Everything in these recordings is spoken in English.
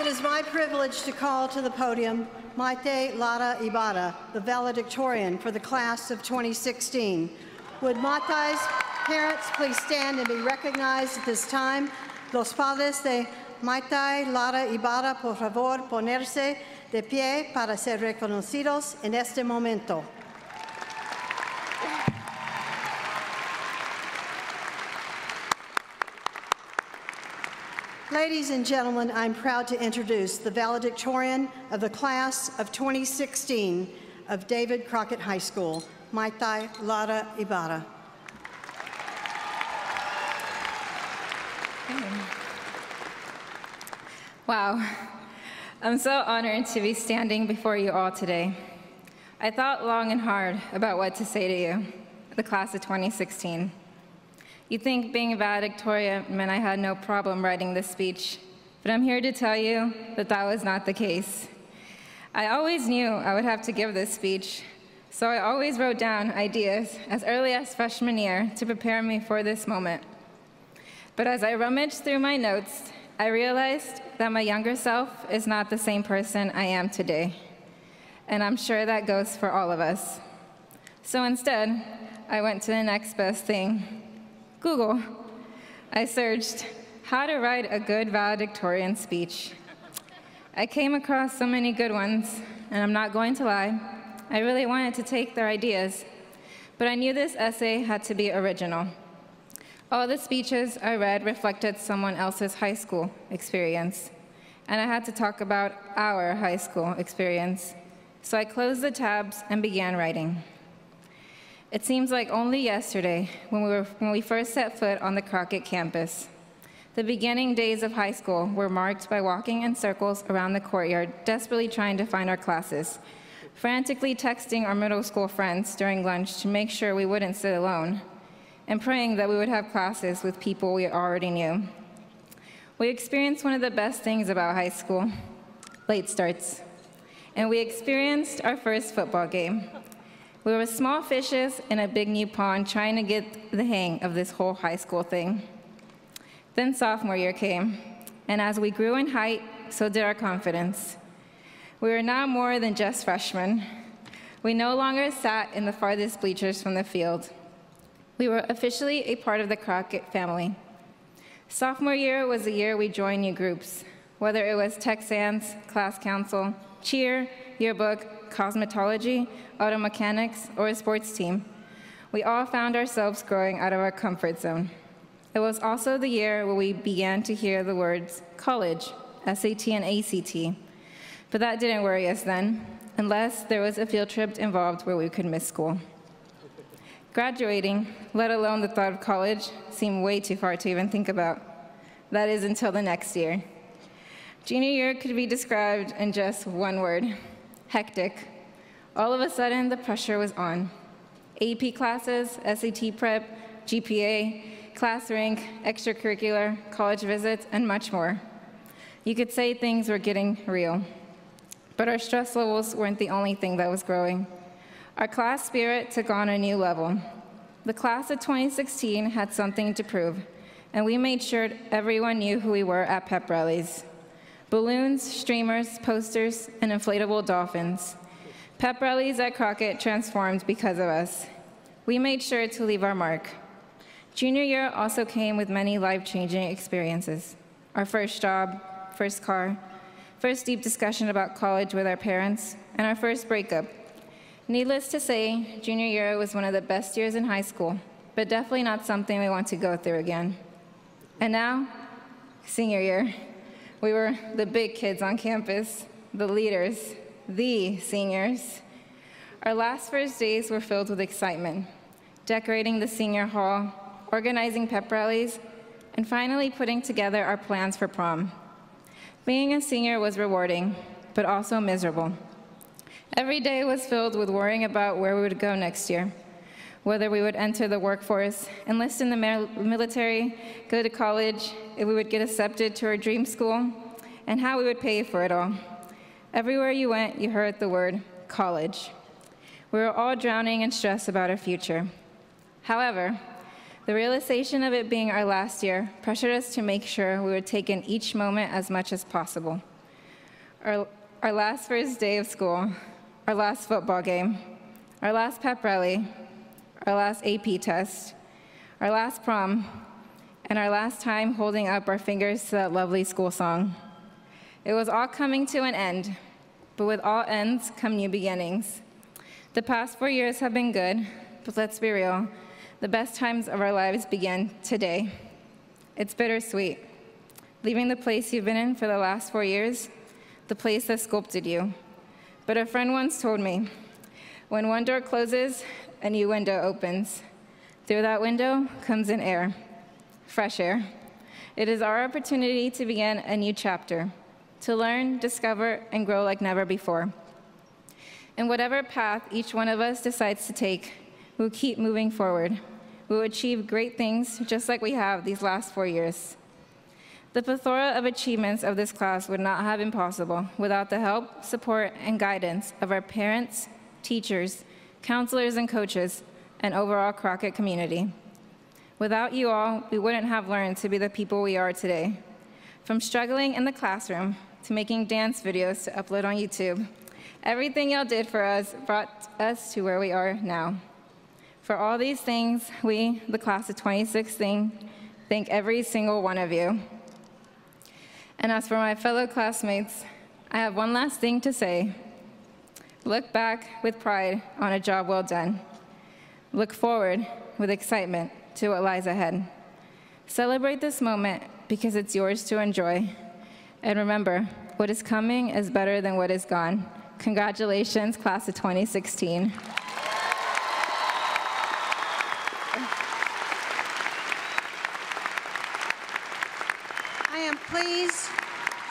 It is my privilege to call to the podium Mayte Lara Ibarra, the valedictorian for the class of 2016. Would Mayte's parents please stand and be recognized at this time? Los padres de Mayte Lara Ibarra, por favor, ponerse de pie para ser reconocidos en este momento. Ladies and gentlemen, I'm proud to introduce the valedictorian of the class of 2016 of David Crockett High School, Mayte Lara Ibarra. Wow, I'm so honored to be standing before you all today. I thought long and hard about what to say to you, the class of 2016. You'd think being a valedictorian meant I had no problem writing this speech, but I'm here to tell you that that was not the case. I always knew I would have to give this speech, so I always wrote down ideas as early as freshman year to prepare me for this moment. But as I rummaged through my notes, I realized that my younger self is not the same person I am today, and I'm sure that goes for all of us. So instead, I went to the next best thing, Google. I searched how to write a good valedictorian speech. I came across so many good ones, and I'm not going to lie, I really wanted to take their ideas, but I knew this essay had to be original. All the speeches I read reflected someone else's high school experience, and I had to talk about our high school experience. So I closed the tabs and began writing. It seems like only yesterday when we first set foot on the Crockett campus. The beginning days of high school were marked by walking in circles around the courtyard, desperately trying to find our classes, frantically texting our middle school friends during lunch to make sure we wouldn't sit alone, and praying that we would have classes with people we already knew. We experienced one of the best things about high school, late starts, and we experienced our first football game. We were small fishes in a big new pond trying to get the hang of this whole high school thing. Then sophomore year came, and as we grew in height, so did our confidence. We were now more than just freshmen. We no longer sat in the farthest bleachers from the field. We were officially a part of the Crockett family. Sophomore year was the year we joined new groups, whether it was Texans, class council, cheer, yearbook, cosmetology, auto mechanics, or a sports team. We all found ourselves growing out of our comfort zone. It was also the year where we began to hear the words college, SAT and ACT, but that didn't worry us then, unless there was a field trip involved where we could miss school. Graduating, let alone the thought of college, seemed way too far to even think about. That is until the next year. Junior year could be described in just one word: hectic. All of a sudden, the pressure was on. AP classes, SAT prep, GPA, class rank, extracurricular, college visits, and much more. You could say things were getting real. But our stress levels weren't the only thing that was growing. Our class spirit took on a new level. The class of 2016 had something to prove, and we made sure everyone knew who we were at pep rallies. Balloons, streamers, posters, and inflatable dolphins. Pep rallies at Crockett transformed because of us. We made sure to leave our mark. Junior year also came with many life-changing experiences. Our first job, first car, first deep discussion about college with our parents, and our first breakup. Needless to say, junior year was one of the best years in high school, but definitely not something we want to go through again. And now, senior year. We were the big kids on campus, the leaders, the seniors. Our last first days were filled with excitement, decorating the senior hall, organizing pep rallies, and finally putting together our plans for prom. Being a senior was rewarding, but also miserable. Every day was filled with worrying about where we would go next year, whether we would enter the workforce, enlist in the military, go to college, if we would get accepted to our dream school, and how we would pay for it all. Everywhere you went, you heard the word college. We were all drowning in stress about our future. However, the realization of it being our last year pressured us to make sure we would take in each moment as much as possible. our last first day of school, our last football game, our last pep rally, our last AP test, our last prom, and our last time holding up our fingers to that lovely school song. It was all coming to an end, but with all ends come new beginnings. The past 4 years have been good, but let's be real, the best times of our lives begin today. It's bittersweet, leaving the place you've been in for the last 4 years, the place that sculpted you. But a friend once told me, when one door closes, a new window opens. Through that window comes an air, fresh air. It is our opportunity to begin a new chapter, to learn, discover, and grow like never before. In whatever path each one of us decides to take, we'll keep moving forward. We'll achieve great things just like we have these last 4 years. The plethora of achievements of this class would not have been possible without the help, support, and guidance of our parents, teachers, counselors, and coaches, and overall Crockett community. Without you all, we wouldn't have learned to be the people we are today. From struggling in the classroom to making dance videos to upload on YouTube, everything y'all did for us brought us to where we are now. For all these things, we, the class of 2016, thank every single one of you. And as for my fellow classmates, I have one last thing to say. Look back with pride on a job well done. Look forward with excitement to what lies ahead. Celebrate this moment because it's yours to enjoy. And remember, what is coming is better than what is gone. Congratulations, class of 2016. I am pleased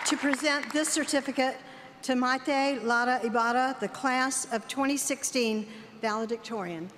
to present this certificate to Mayte Lara Ibarra, the class of 2016 valedictorian.